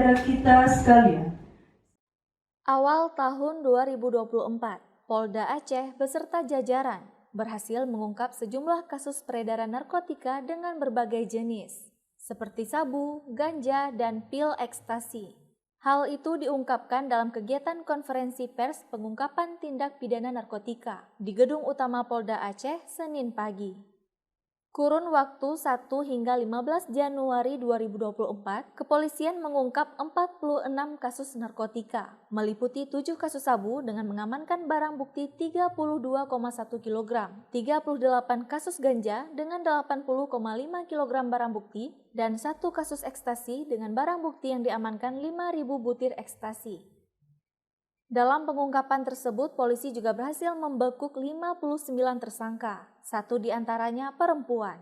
kepada kita sekalian. Awal tahun 2024, Polda Aceh beserta jajaran berhasil mengungkap sejumlah kasus peredaran narkotika dengan berbagai jenis, seperti sabu, ganja, dan pil ekstasi. Hal itu diungkapkan dalam kegiatan konferensi pers pengungkapan tindak pidana narkotika di Gedung Utama Polda Aceh Senin pagi. Kurun waktu 1 hingga 15 Januari 2024, kepolisian mengungkap 46 kasus narkotika, meliputi 7 kasus sabu dengan mengamankan barang bukti 32,1 kg, 38 kasus ganja dengan 80,5 kg barang bukti, dan 1 kasus ekstasi dengan barang bukti yang diamankan 5.000 butir ekstasi. Dalam pengungkapan tersebut, polisi juga berhasil membekuk 59 tersangka, 1 diantaranya perempuan.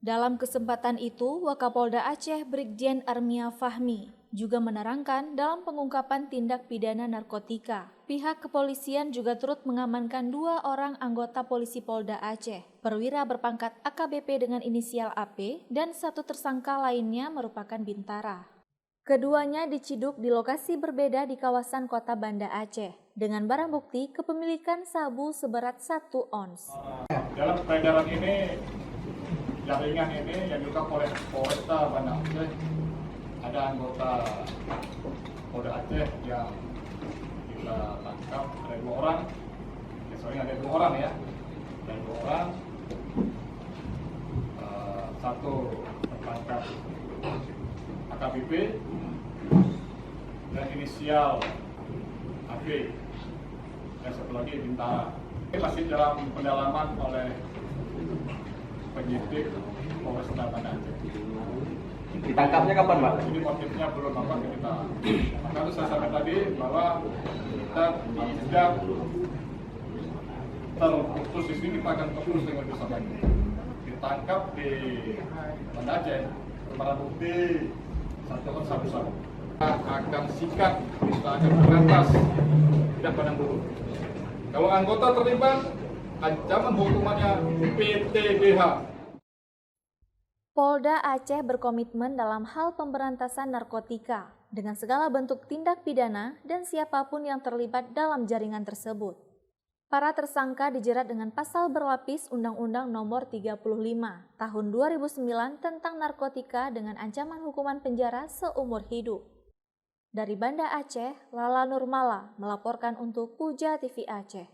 Dalam kesempatan itu, Wakapolda Aceh Brigjen Armia Fahmi juga menerangkan dalam pengungkapan tindak pidana narkotika, pihak kepolisian juga turut mengamankan 2 orang anggota polisi Polda Aceh, perwira berpangkat AKBP dengan inisial AP, dan 1 tersangka lainnya merupakan Bintara. Keduanya diciduk di lokasi berbeda di kawasan kota Banda Aceh dengan barang bukti kepemilikan sabu seberat 1 ons. Dalam peredaran ini, jaringan ini yang diungkap oleh Polresta Banda Aceh, ada anggota Polda Aceh yang kita tangkap, ada 2 orang, ada 2 orang ya, ada 2 orang, 1 tertangkap AKBP dan inisial AB dan 1 lagi Bintara. Ini masih dalam pendalaman oleh penyidik Polresta Banda Aceh. Ditangkapnya kapan, Pak? Jadi motifnya belum apa kita. Maka itu saya sampaikan tadi bahwa kita tidak terputus di sini, kita akan terus dengan bersama ini. Ditangkap di Banda Aceh, barang bukti 1 ton sabu-sabu. Kita akan sikat, kita akan berantas, tidak pandang bulu. Kalau anggota terlibat, ancaman hukumannya PTDH. Polda Aceh berkomitmen dalam hal pemberantasan narkotika dengan segala bentuk tindak pidana dan siapapun yang terlibat dalam jaringan tersebut. Para tersangka dijerat dengan pasal berlapis Undang-Undang Nomor 35 Tahun 2009 tentang narkotika dengan ancaman hukuman penjara seumur hidup. Dari Banda Aceh, Lala Nurmala melaporkan untuk Puja TV Aceh.